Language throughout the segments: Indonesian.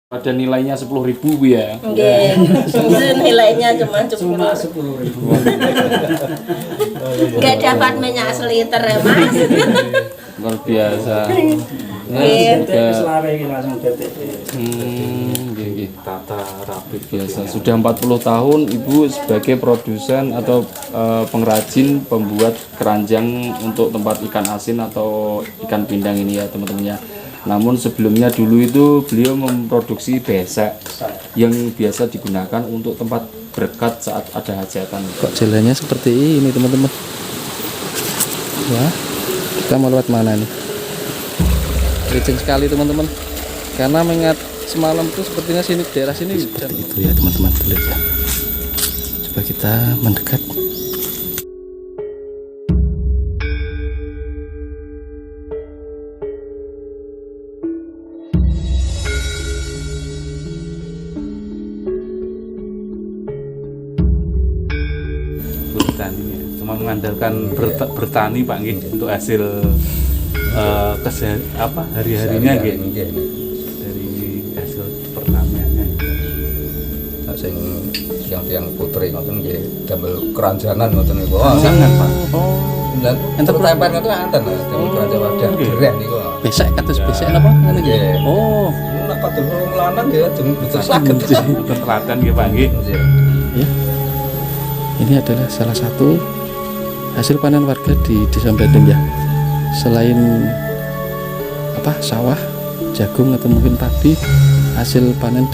Ada nilainya 10.000 ya. Nggih. Nilainya cuma 10.000. Enggak dapat minyak seliter ya, Mas. Luar biasa. Nggih. Tata rapi biasa. Sudah 40 tahun Ibu sebagai produsen atau pengrajin pembuat keranjang untuk tempat ikan asin atau ikan pindang ini ya teman-teman ya. Namun sebelumnya dulu itu beliau memproduksi besek yang biasa digunakan untuk tempat berkat saat ada hajatan. Kok jalannya seperti ini teman-teman? Wah, kita mau lewat mana nih? Licin sekali teman-teman. Karena mengingat semalam tuh sepertinya sini daerah sini hujan. Itu ya teman-teman, tuh lihat ya. Coba kita mendekat. Cuma mengandalkan bertani Pak nggih untuk hasil hari-harinya nggih. Dari hasil pertaniannya. Nah, sing yang putri ngoten nggih damel keranjangan ngoten niku. Sangat Pak. Dan enten tempen ngoten enten damel keranjang wadah direh niku. Besek kados besek napa ngene nggih. Nggih. Oh, Nek kados wong lanang nggih jeneng betul saged. Untuk teladan nggih Pak nggih. ya. Ini adalah salah satu hasil panen warga di Desa Bandung ya. Selain sawah, jagung atau mungkin padi, hasil panen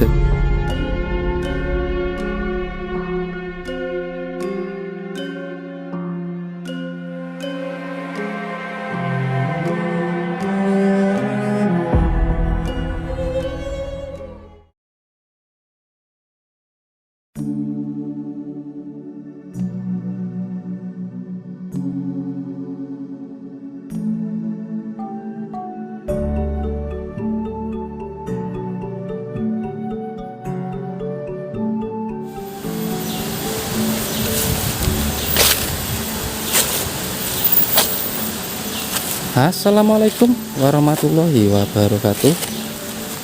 Assalamualaikum warahmatullahi wabarakatuh.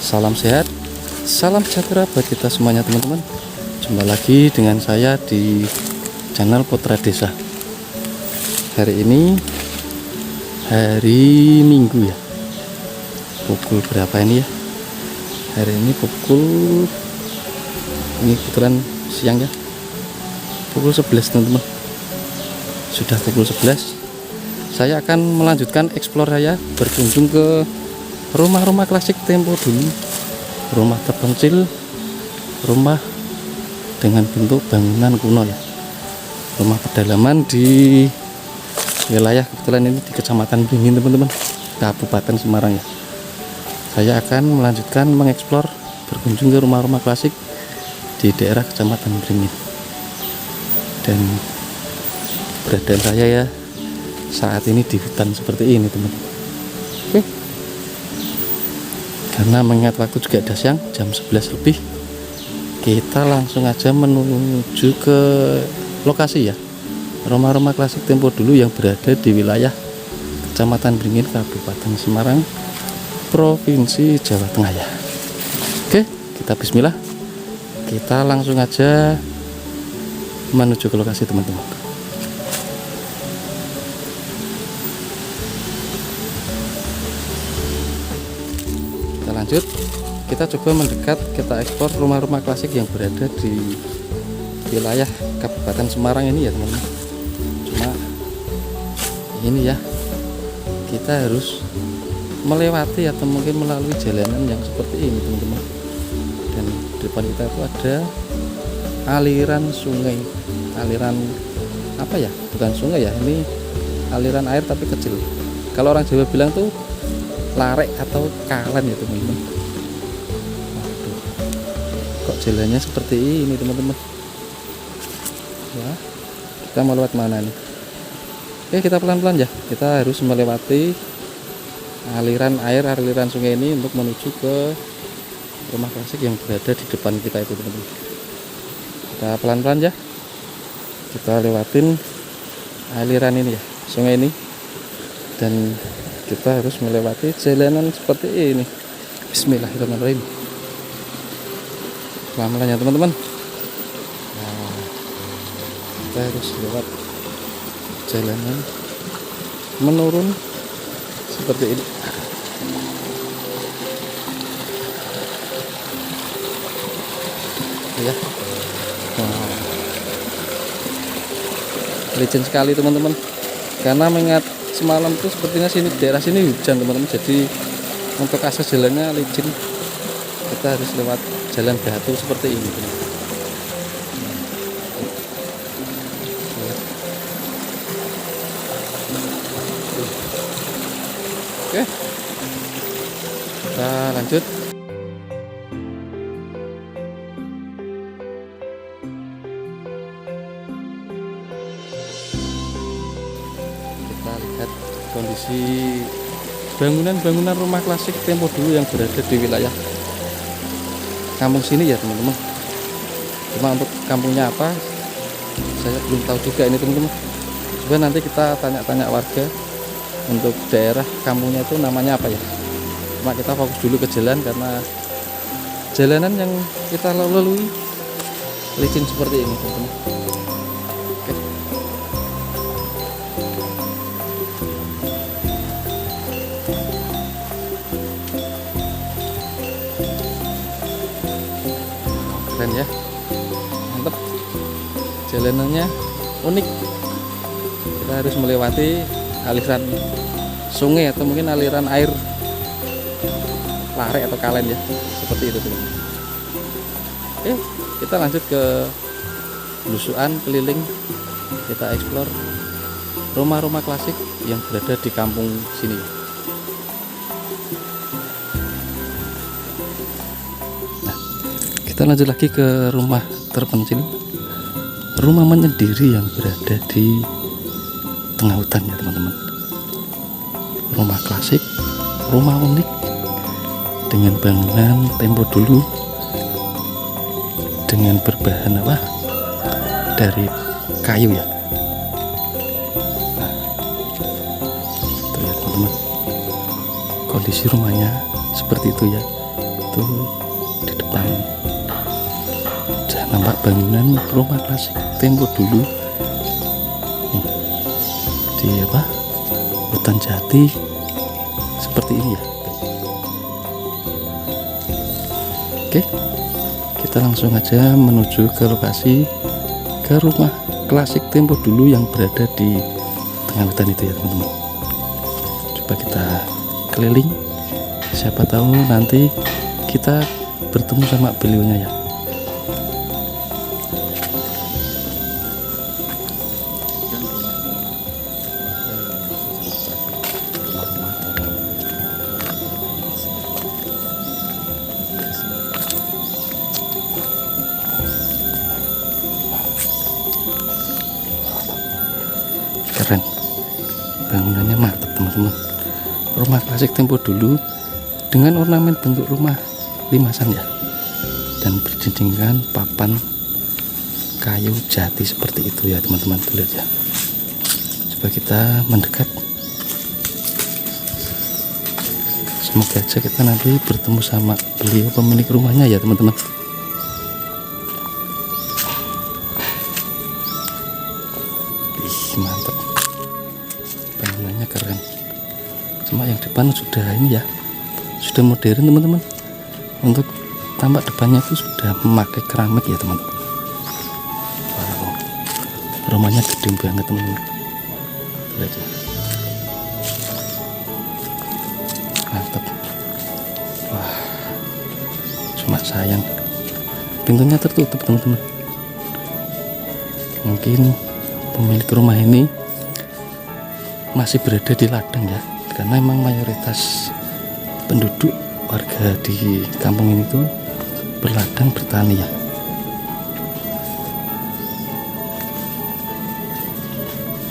Salam sehat, salam sejahtera buat kita semuanya teman-teman. Jumpa lagi dengan saya di channel Putra Desa. Hari ini hari Minggu ya. Pukul berapa ini ya? Hari ini ini kebetulan siang ya. Pukul 11 teman-teman. Sudah pukul 11. Saya akan melanjutkan eksplor saya berkunjung ke rumah-rumah klasik tempo dulu, rumah terpencil, rumah dengan bentuk bangunan kuno ya, rumah pedalaman di wilayah kebetulan ini di Kecamatan Beringin teman-teman, Kabupaten Semarang ya. Saya akan melanjutkan mengeksplor berkunjung ke rumah-rumah klasik di daerah Kecamatan Beringin. Dan keberadaan saya ya saat ini di hutan seperti ini teman-teman. Oke. Karena mengingat waktu juga udah siang, jam 11 lebih, kita langsung aja menuju ke lokasi ya, rumah-rumah klasik tempo dulu yang berada di wilayah Kecamatan Beringin, Kabupaten Semarang, Provinsi Jawa Tengah ya. Oke, kita bismillah, kita langsung aja menuju ke lokasi teman-teman. Lanjut, kita coba mendekat, kita ekspor rumah-rumah klasik yang berada di wilayah Kabupaten Semarang ini ya teman-teman. Cuma ini ya, kita harus melewati atau mungkin melalui jalanan yang seperti ini teman-teman. Dan di depan kita itu ada aliran sungai, aliran apa ya, bukan sungai ya, ini aliran air tapi kecil. Kalau orang Jawa bilang tuh larek atau kalan ya teman-teman. Waduh, kok jalannya seperti ini teman-teman ya. Kita mau lewat mana nih? Oke, kita pelan-pelan ya, kita harus melewati aliran air, aliran sungai ini untuk menuju ke rumah klasik yang berada di depan kita itu teman-teman. Kita pelan-pelan ya, kita lewatin aliran ini ya, sungai ini, dan kita harus melewati jalanan seperti ini. Bismillahirrahmanirrahim. pelan-pelan ya teman-teman. Nah, kita harus lewat jalanan menurun seperti ini. Ya, wow. Licin sekali teman-teman, karena mengingat semalam tuh sepertinya daerah sini hujan teman-teman, jadi untuk akses jalannya licin. Kita harus lewat jalan batu seperti ini teman-teman. Oke, kita lanjut. Kita lihat kondisi bangunan-bangunan rumah klasik tempo dulu yang berada di wilayah kampung sini ya teman-teman. Cuma untuk kampungnya apa saya belum tahu juga ini teman-teman. Coba nanti kita tanya-tanya warga untuk daerah kampungnya itu namanya apa ya. Cuma kita fokus dulu ke jalan, karena jalanan yang kita lalui licin seperti ini teman-teman. Oke. Keren ya, mantap. Jalanannya unik. Kita harus melewati aliran sungai atau mungkin aliran air lare atau kalen ya, seperti itu teman. Oke, kita lanjut ke belusuan keliling. Kita eksplor rumah-rumah klasik yang berada di kampung sini. Nah, kita lanjut lagi ke rumah terpencil, rumah menyendiri yang berada di tengah hutan ya teman-teman. Rumah klasik, rumah unik dengan bangunan tempo dulu dengan berbahan apa? Dari kayu ya. Nah, itu ya teman-teman. Kondisi rumahnya seperti itu ya. Itu di depan. Sudah nampak bangunan rumah klasik tempo dulu. Di apa, hutan jati seperti ini ya. Oke, kita langsung aja menuju ke lokasi, ke rumah klasik tempo dulu yang berada di tengah hutan itu ya teman-teman. Coba kita keliling, siapa tahu nanti kita bertemu sama beliaunya ya. Keren, bangunannya mantap teman-teman. Rumah klasik tempo dulu dengan ornamen bentuk rumah limasan ya, dan berdindingkan papan kayu jati seperti itu ya teman-teman. Tuh lihat ya. Coba kita mendekat, semoga aja kita nanti bertemu sama beliau pemilik rumahnya ya teman-teman. Ih, mantap, bangunannya keren. Cuma yang depan sudah ini ya, sudah modern teman-teman. Untuk tampak depannya itu sudah memakai keramik ya teman-teman. Wow, rumahnya gede banget teman-teman. Lihat ya, mantap. Wah, cuma sayang pintunya tertutup teman-teman. Mungkin pemilik rumah ini masih berada di ladang ya, karena memang mayoritas penduduk warga di kampung ini tuh berladang bertani ya.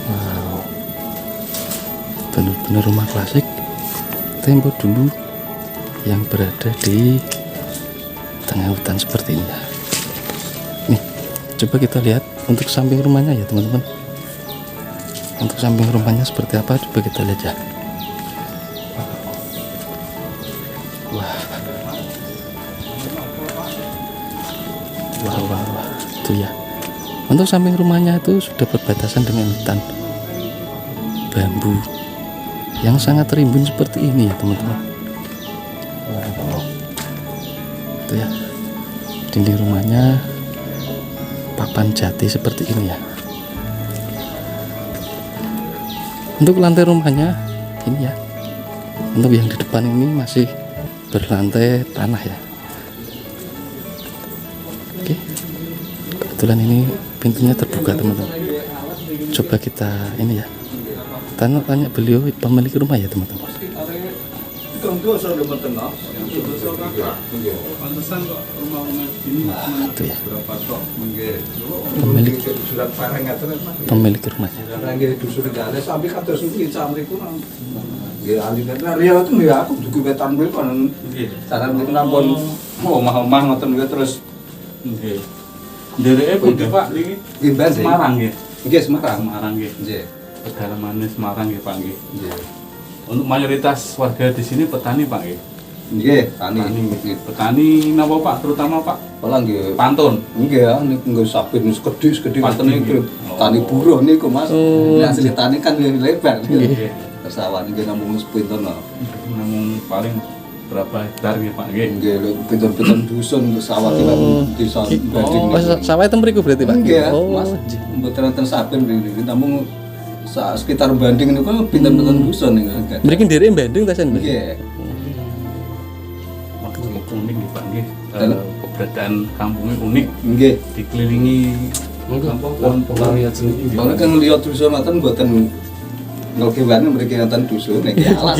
Wow, benar-benar rumah klasik tempo dulu yang berada di tengah hutan seperti ini ya. Nih, coba kita lihat untuk samping rumahnya ya teman-teman. Untuk samping rumahnya seperti apa, coba kita lihat ya. Wah, Wah, itu ya. Untuk samping rumahnya itu sudah berbatasan dengan hutan bambu yang sangat rimbun seperti ini ya teman-teman. Wow. Itu ya, dinding rumahnya papan jati seperti ini ya. Untuk lantai rumahnya ini ya, untuk yang di depan ini masih berlantai tanah ya. Oke, kebetulan ini pintunya terbuka teman-teman. Coba kita ini ya, tanya beliau pemilik rumah ya teman-teman. Itu ya, pemilik rumahnya. Omah-omah ngoten nggih terus Nggih. Ndereke pundi Pak niki? nggih Mbak Semarang nggih. nggih Semarang. Semarang nggih. Nggih. Pedalamane Semarang nggih Pak nggih. Nggih. Untuk mayoritas warga di sini petani Pak nggih. Nggih, tani. Petani napa Pak terutama Pak? Pola nggih. Pantun. Nggih ya, niku nggo sabit sekedhik ngoten niku. Oh. Tani buruh niku Mas. Ini asli tani kan lebar. Nggih. Sawah niki namung sepinten. Namun paling berapa hektar nggih Pak nggih? Nggih, lho pinten-pinten dusun untuk sawah kita desa Banding. Oh, sawah itu mriku berarti Pak? Nggih, Oh, Mas. Mboten wonten saben niki namung sekitar Banding niku pinten-pinten dusun niku. mriki nderek Bandung ta sen? Nggih. Maksudnya unik nggih Pak nggih. Keberadaan kampungnya unik, Nggih. dikelilingi pohon lihat sendiri. Bang kan lihat dusun ngoten mboten ngelkiwane mriki wonten dusun niki alas.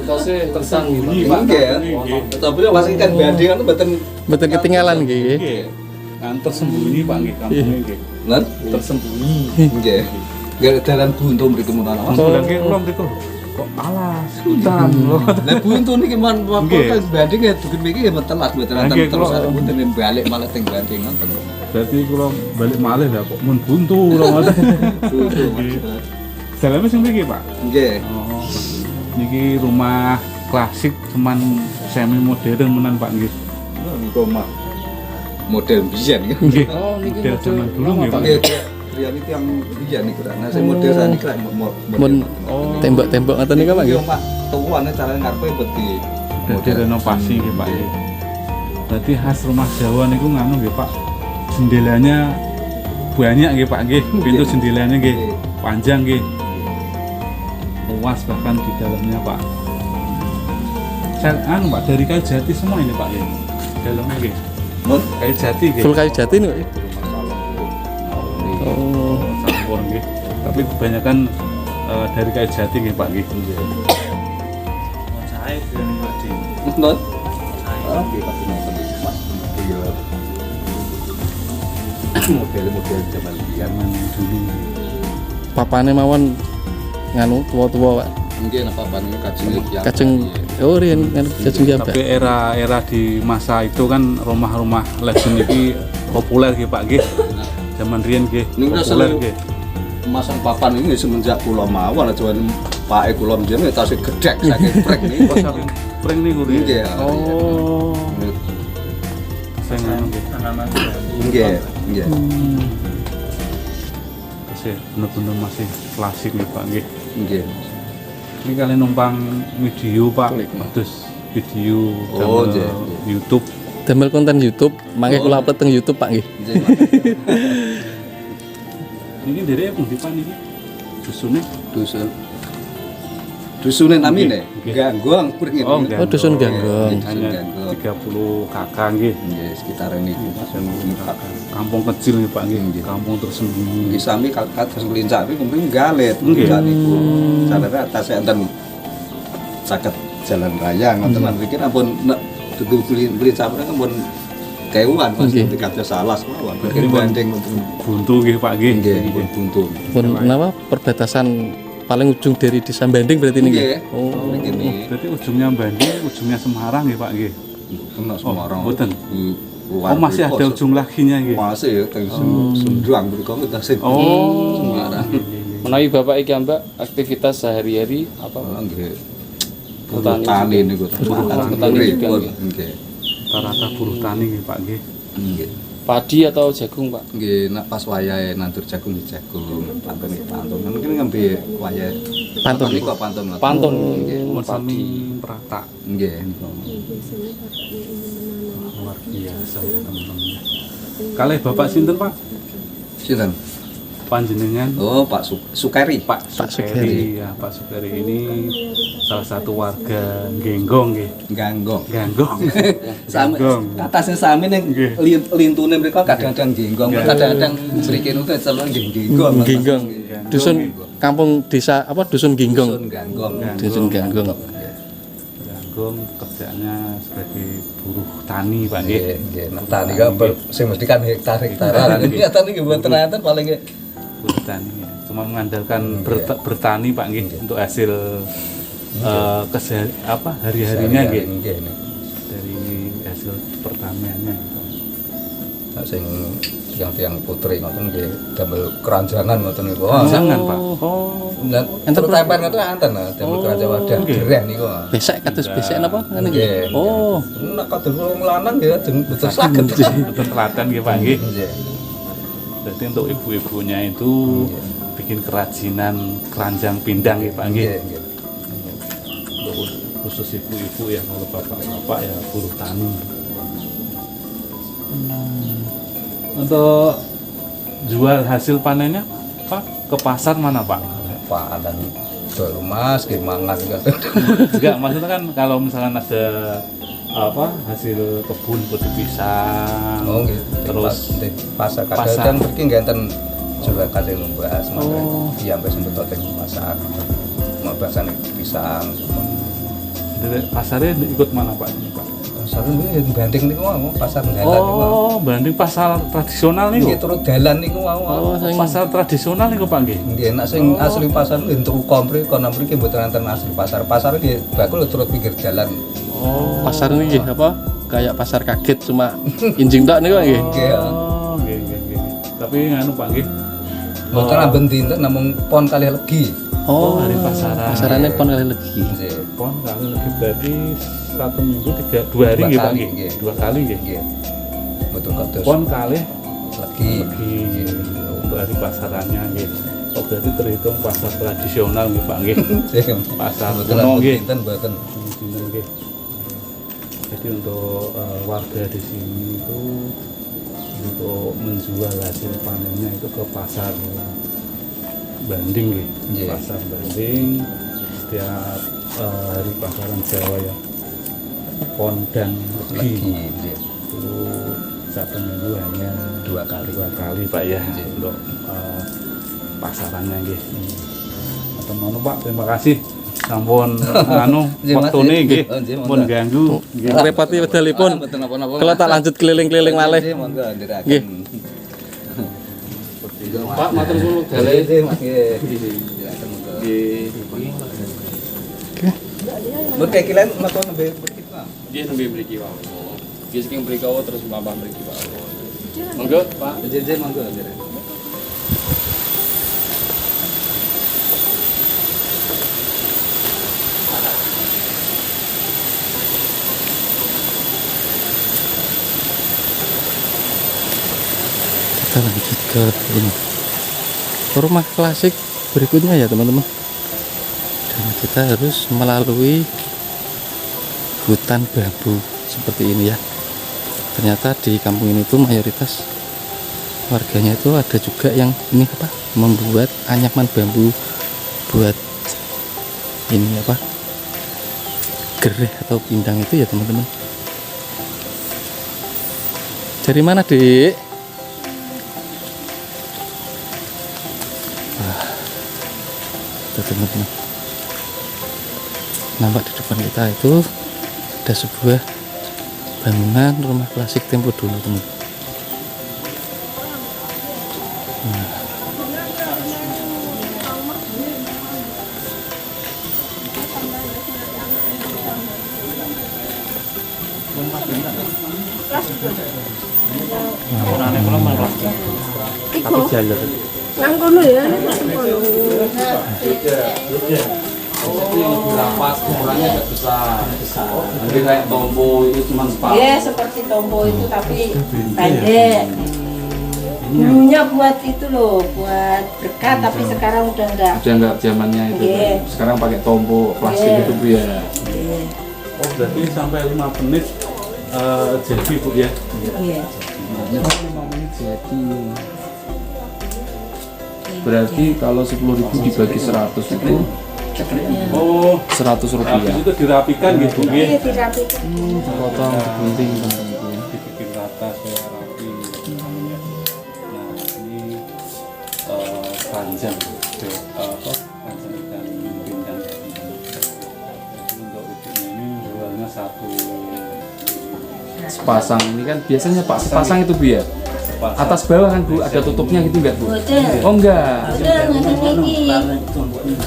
Tasnya tersang gitu. Nggih. Tapi masih kan Banding kan mboten Mboten ketinggalan nggih. Nggih. Kan tersembunyi Pak nggih kampungnya nggih. lan Tersembunyi. nggih. Nggih dalan buntu mriki mun ana. Bulan nggih kula mriku kok alas hutan lho. Lah buntu niki man Nggih. kan Banding ya dugun mriki ya mboten las mboten Nggih, terus kula- arep mboten balik malah teng Banding ngoten. Berarti kula balik malih lah kok mun buntu lho ngoten. Buntu. Dalamnya sing mriki Pak. Nggih. Oh. Niki rumah klasik cuman semi modern menan Pak nggih. Rumah model biyen kan. Nggih. Oh, niki Model model zaman dulu nggih Pak. Nggih. Riyan iki yang biyen niku nah sing model sak niki Mun tembok-tembok ngoten niku Pak nggih. Pak. Tuwane carane ngarepe beti. Dadi renovasi nggih Pak. nggih. Berarti khas rumah Jawa niku nganu nggih Pak. Jendelanya banyak nggih Pak nggih. Pintu jendelanya nggih panjang nggih. Luas bahkan di dalamnya Pak. Saya anu Pak dari kayu jati semua ini Pak nggih. Dalamnya nggih. Mun Kayu jati nggih. Full kayu jati nih. Pak. Oh, Campur nggih. Tapi kebanyakan dari kayu jati nggih Pak nggih. Saya dari Padi. non. Ah, nggih pasti nonton iki Mas. Model-model zaman biyen. Zaman dulu. papane mawon nganu tua-tua Pak. Nggih napa panjenengan kajeng yang Kajeng oh riyen nganu kajeng jambak. Tapi era di masa itu kan rumah-rumah legend ini populer nggih Pak nggih. Zaman riyen nggih Niku populer asal- nggih. masang papan ini semenjak kula mawon aja Pak kula mjenenge tasih gedhek saking prek niku. Oh, saking pring niku riyen. Nggih. Oh. Saya nganu nggih. Nggih, nggih. Masih bener-bener masih klasik nih Pak nggih. Nggih. Ini kalian numpang video Pak, terus video Oh, damel nggih. YouTube. Damel konten YouTube, mangke kula upload teng YouTube Pak nggih. Nggih. Mas. Ini dari apa di Pak ini? Dusunnya? Dusun. Dusune namine Nggih. Ganggong pring Oh, Oh, dusun Ganggong. Dusun Hanya Ganggong. 30 kakak nggih. Nggih, sekitar niku. Kampung kecil nih Pak nggih. Nggih. Kampung tersembunyi. Nggih sami kados ngelincak niku mriki galet Nggih. ngelincak niku. Carane atas enten caket jalan raya ngoten lan mriki ampun nek dudu beli capre ampun kewan Mas Nggih. dikados salas mawon. Berarti Mriki pun- banding ngoten. Buntu nggih Pak nggih. Nggih, pun buntu. Pun napa perbatasan paling ujung dari Desa Banding berarti niki. Nggih. Oh. Mriki niki. Berarti ujungnya Bandung, ujungnya Semarang nggih Pak nggih. Kena Semarang. mboten. Luar Oh masih mriko. ada ujung lakinya nggih. Masih ya teng Sundruang mriko kita sing Oh. Semarang. Menawi Bapak iki Mbak aktivitas sehari-hari apa? Oh, nggih. Petani Petani niku. Petani juga, nggih. Nggih. Rata-rata buruh tani nggih Pak nggih. Nggih. Padi atau jagung, Pak? Nggih, nak pas wayahe nandur jagung di jagung, pantun nggih pantun. Mungkin ngembe wayahe Pantun. niku pantun. Pantun. Nggih. Sami perata. Nggih. Luar biasa ya teman-teman. Kalih Bapak sinten, Pak? Sinten? Panjenengan Oh, Pak Sukari. Pak Sukeri. Ya, Pak Sukeri ini salah satu warga Genggong nggih. Ganggong. Ganggong. Sami Ganggong. atasnya sami ning Nggih. lintune mereka kadang-kadang jenggong, kadang-kadang mriki niku celon jenggong. Ginggong. Dusun kampung desa apa dusun Ginggong. Dusun ganggong. Dusun Ganggong. Ganggong kerjanya sebagai buruh tani, Pak nggih. Nggih, nggih. Nah, tani ka sing mesti kan hektar-hektaran. Ini tani nggih mboten enten paling nggih. Buruh tani ya. Cuma mengandalkan bertani, Pak nggih, untuk hasil hari-harinya nggih. Nggih. Dari hasil pertaniannya. Nah, sing tiang-tiang putri ngoten nggih damel keranjangan ngoten niku. Oh, Jangan, Pak. Oh. enten temper ngoten enten damel keranjang wadah dereh niku. Besek kados besek napa ngene Nggih. nggih. Oh. Nek kados wong lanang nggih jeneng betul saged. Betul telaten nggih, Pak nggih. Nggih. Berarti untuk ibu-ibunya itu bikin kerajinan keranjang pindang ya Pak nggih. Nggih, nggih. Untuk khusus ibu-ibu ya, kalau bapak-bapak ya buruh tani. Untuk jual hasil panennya Pak ke pasar mana Pak? Panen dol Mas nggih mangan Enggak, maksudnya kan kalau misalkan ada hasil kebun seperti pisang, Oh nggih. terus di pasar pasar. kadang mriki nggih enten juga kadang membahas iya sampai sempet teng pasar. Membahas pisang. dari pasarnya ikut mana Pak? Ini, Pak? Pasar nggih banding niku mau pasar dalan niku. Oh, banding pasar tradisional nih Nggih turut dalan niku mau. Oh, sing Pasar tradisional nih Pak nggih. Nggih nek sing asli pasar nggih entuk kompre kono mriki mboten enten asli pasar. Pasar nggih bakul turut pinggir jalan. Oh, pasar ini nggih apa? Kayak pasar kaget cuma injing tok niku nggih. Nggih. Ya. oh, nggih. Tapi nganu Pak nggih. Mboten amben dinten namung pon kalih legi. Oh, hari pasaran. pasarannya pon kali legi. Nggih. Pon kali lagi berarti 1 minggu 2 hari nggih Pak kali, nggih. nggih. 2 kali nggih. Nggih. Betul kados Pon kali legi. lagi untuk hari pasarannya nggih. Oh, berarti terhitung pasar tradisional nggih Pak nggih. Pasar Mboten kuno amben nggih. dinten mboten. Nggih. Jadi untuk warga di sini itu untuk menjual hasil panennya itu ke pasar Banding nggih. Nggih. Pasar Banding setiap hari pasaran Jawa ya. Pon dan Legi. legi Nggih. itu 1 minggu hanya 2 kali. 2 kali Pak ya Nggih. untuk pasarannya nggih. Atau mau Pak, terima kasih. Sampun anu Nggih, Mas. waktune nggih. Oh, nggih, Mun monggo. ganggu nggih. Ngrepoti wedalipun. Mboten napa-napa. Kalau tak lanjut keliling-keliling malih. Nggih, monggo ndherekaken. Nggih. Pak, matur suwun Dalih dalih. nggih, Mas nggih. Ndherekaken monggo. Nggih. Mun kekilan maka nembe mriki Pak. Nggih nembe mriki wae. Nggih saking mriki wae terus mampah mriki wae. Monggo, Pak. Nggih, monggo ndherekaken. Kita lanjut ke ini rumah klasik berikutnya ya teman-teman, dan kita harus melalui hutan bambu seperti ini ya. Ternyata di kampung ini tuh mayoritas warganya itu ada juga yang ini apa, membuat anyaman bambu buat ini apa, gereh atau pindang itu ya teman-teman. Dari mana Dik? Teman-teman, nampak di depan kita itu ada sebuah bangunan rumah klasik tempo dulu teman. Nang kono ya. Itu yang lebih rapat, ukurannya agak besar. Nanti kayak tombo itu cuma separuh. Iya, seperti tombo itu tapi pendek. Dulunya buat itu loh, buat berkat tapi sekarang udah enggak. Udah nggak zamannya itu. Iya. Sekarang pakai tombo plastik Iya. itu Bu ya. Iya. Oh berarti sampai 5 menit jadi Bu ya. Iya. Jadi berarti kalau 10.000 dibagi 100 itu Oh 100 habis rupiah. itu dirapikan gitu Iya, ya. dirapikan. Potong gunting teman-teman ya. Dibikin rata supaya rapi. Nah ini keranjang apa keranjang ikan pindang. Jadi untuk ikan ini jualnya satu Sepasang ini kan biasanya Pak sepasang itu Bu ya. sepasang. Atas bawah kan Bu ada tutupnya gitu enggak Bu? Boten. Oh enggak. Udah ngeten niki.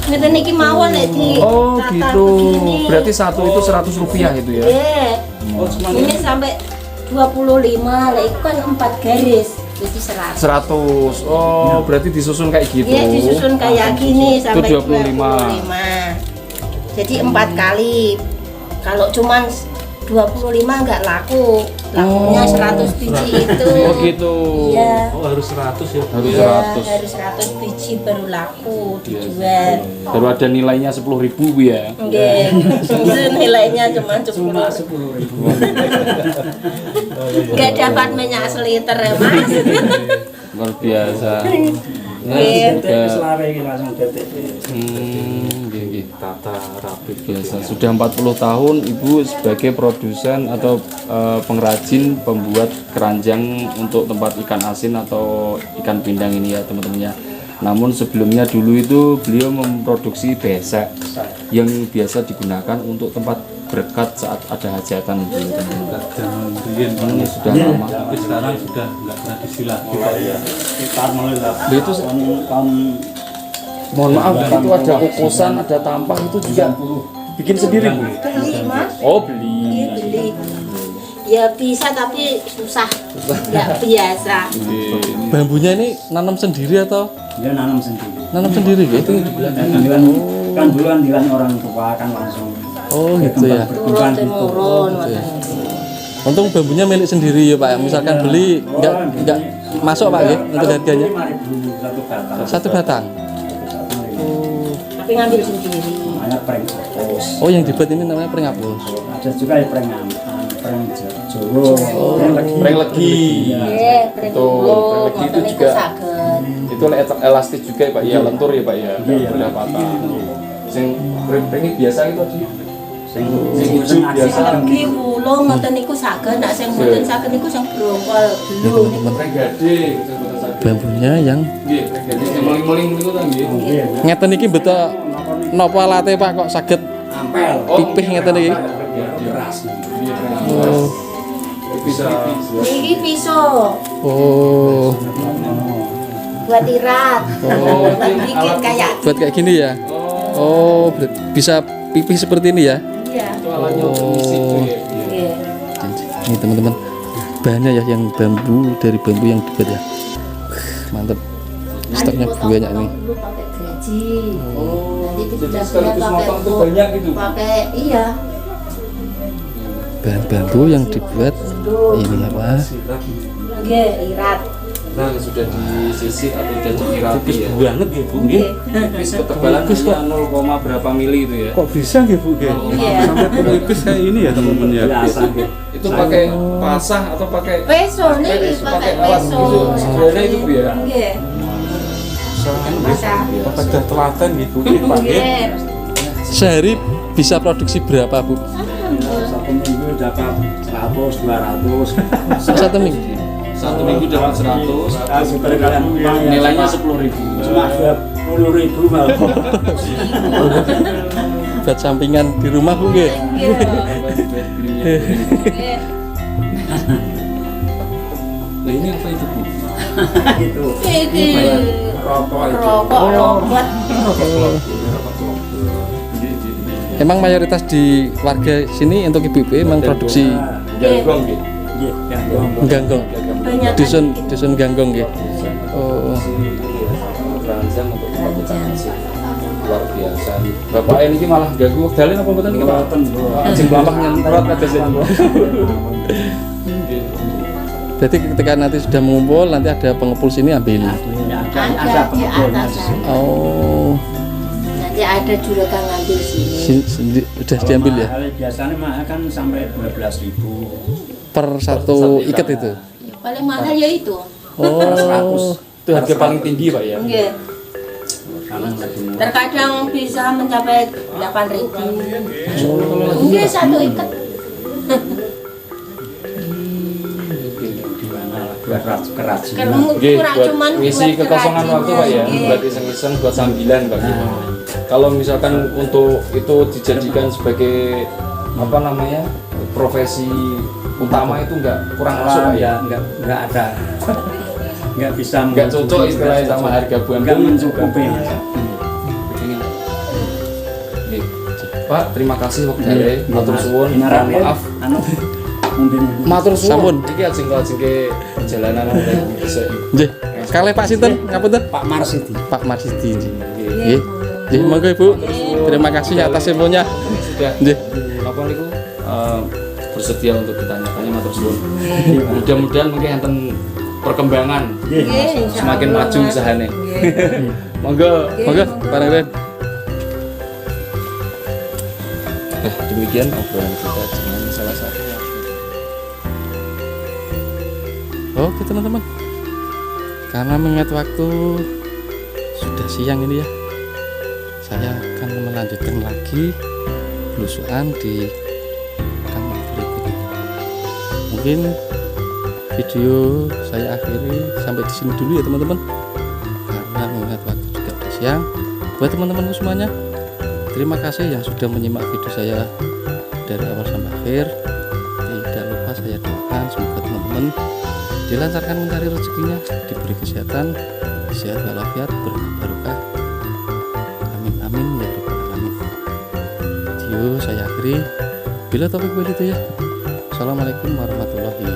Ngeten niki mawon lek di Oh tata gitu. begini. Berarti satu itu 100 rupiah itu ya. Iya. Oh cuma Ini sampai 25, lek itu kan 4 garis. Jadi 100. 100. Oh, berarti disusun kayak gitu. Iya, disusun kayak gini sampai 25. 25. Jadi 4 kali. Kalau cuman 25 enggak laku. Lakunya 100 biji itu. Oh gitu. Iya. oh harus 100 ya. Harus Iya, 100. harus 100 biji baru laku dijual. Baru ada nilainya 10.000 Bu ya. Nggih. Itu nilainya cuma 10. Enggak dapat minyak seliter ya, Mas. Luar biasa. Nggih. Nggih. Tata rapi biasa. Sudah 40 tahun Ibu sebagai produsen atau pengrajin pembuat keranjang untuk tempat ikan asin atau ikan pindang ini ya teman-teman ya. Namun sebelumnya dulu itu beliau memproduksi besek yang biasa digunakan untuk tempat berkat saat ada hajatan dulu teman-teman. Jangan bikin Ini sudah lama. tapi sekarang sudah nggak tradisi lagi Pak ya. Loh, itu mohon maaf itu ada kukusan, ada tampah itu juga bikin sendiri Bu. Beli, Mas. Oh beli. Iya, beli. Ya bisa tapi susah. Enggak biasa. Bambunya ini nanam sendiri atau Dia nanam sendiri. nanam sendiri gitu? Kan dulu kan dilan orang tua kan langsung Oh gitu ya. Turun temurun. Untung bambunya milik sendiri ya Pak. Misalkan beli nggak masuk Pak ya untuk harganya 5.000 satu batang. satu batang. Tapi ngambil sendiri. Namanya prank apus. Oh yang dibuat ini namanya pring apus. Ada juga yang prank Jawa. Pring legi. Iya, Betul, pring legi itu juga saged. itu elastis juga ya Pak ya, lentur ya Pak ya, udah patah. Sing pring biasa itu tadi. Sing hijau biasa. Legi wulung ngoten niku saged, nek sing mboten saged niku sing brongkol belum. Pring gede, sing boten saged. Bambunya yang Nggih, pring gede sing meling-meling niku ta nggih. ngeten iki betul napa alate Pak kok saged Ampel. pipih ngeten iki? Keras. Oh. Bisa. Iki pisau Oh, buat irat. Oh, Buat bikin kayak buat kayak gini ya? Oh, bisa pipih seperti ini ya? iya. Itu alatnya untuk ngisi itu ya. Iya. Ini teman-teman, bahannya ya yang bambu dari bambu yang dibuat ya. Mantap. Stoknya banyak ini. Dulu pakai gaji. Nanti Jadi kita sekaligus motong itu banyak gitu. pakai iya. Bahan bambu yang dibuat ini apa? Nggih, irat. Nah, sudah disisir atau sudah dirapi ya. banget ya Bu nggih. Tipis ketebalannya 0, berapa mili itu ya. Kok bisa nggih Bu nggih? Iya. Sampai tipis kayak ini ya teman-teman ya. Biasa gitu. Itu pakai pasah atau pakai Peso nih, pakai peso. gitu. Sebenarnya itu Bu ya. Nggih. Masa. Pada telaten gitu Pak nggih. Nggih. Sehari bisa produksi berapa Bu? Satu minggu dapat 100, 200. Satu minggu. Satu minggu dapat 100. Seperti kalian uang ya, Nilainya cuma 10.000. 20.000 malah. Buat sampingan di rumah Bu nggih. Nggih. Lah ini apa itu Bu? Itu. Iki Rokok itu. rokok lompat. Emang mayoritas di warga sini untuk ibu-ibu emang produksi Ganggong gitu. Nggih, yang ganggong. Banyak Dusun ganggong nggih. Oh, Keranjang untuk tempat ikan asin. luar biasa. Bapak ini malah ganggu dalin apa mboten niki Pak? Mboten, Bu. Ajeng mlampah nyemprot kados ini. Berarti ketika nanti sudah mengumpul, nanti ada pengepul sini ambil. Ada Ada di atas. Oh, Nanti ada juragan ngambil sini. udah diambil ya? Biasanya mah kan sampai 12.000 Per satu ikat itu. Paling mahal ya itu. Oh, 100. Itu harga paling tinggi Pak ya. Nggih. Terkadang bisa mencapai 8.000. Nggih, satu ikat. Kerajinan. Nggih, Kurang buat cuman ngisi buat kekosongan waktu Pak ya, kerajinan. buat iseng-iseng buat sambilan Pak gitu. Kalau misalkan untuk itu dijadikan sebagai apa namanya profesi utama itu kurang masuk Pak ya. Enggak ada. Enggak bisa Nggak cocok istilahnya sama harga buah enggak mencukupi. Begini. Nggih. Pak, terima kasih waktunya. Matur suwun. Inaran Maaf. anu mungkin Matur Sampun. suwun. Iki ajeng perjalanan mulai dhisik. nggih. Kalih Pak sinten? Ngapunten? Pak Marsidi. Pak Marsidi. Nggih. Nggih, monggo Ibu. Terima kasih atas infonya. Sudah. Nggih. Apa niku bersedia untuk ditanya-tanya matur suwun. Mudah-mudahan mungkin enten perkembangan Nggih, insya semakin Allah, maju Mas. usahane. Nggih. Monggo. Monggo, bareng Den. Nah, demikian obrolan kita dengan salah satu. Oke teman-teman, karena mengingat waktu sudah siang ini ya, saya akan melanjutkan lagi belusuan di kamar berikutnya. Mungkin video saya akhiri sampai di sini dulu ya teman-teman, karena mengingat waktu juga sudah siang. Buat teman-teman semuanya, terima kasih yang sudah menyimak video saya dari awal sampai akhir. Tidak lupa saya doakan semoga teman-teman dilancarkan mencari rezekinya, diberi kesehatan, sehat walafiat, berkah barokah. Amin amin ya rabbal alamin. Video saya akhiri. Bila taufik wal hidayah. Assalamualaikum warahmatullahi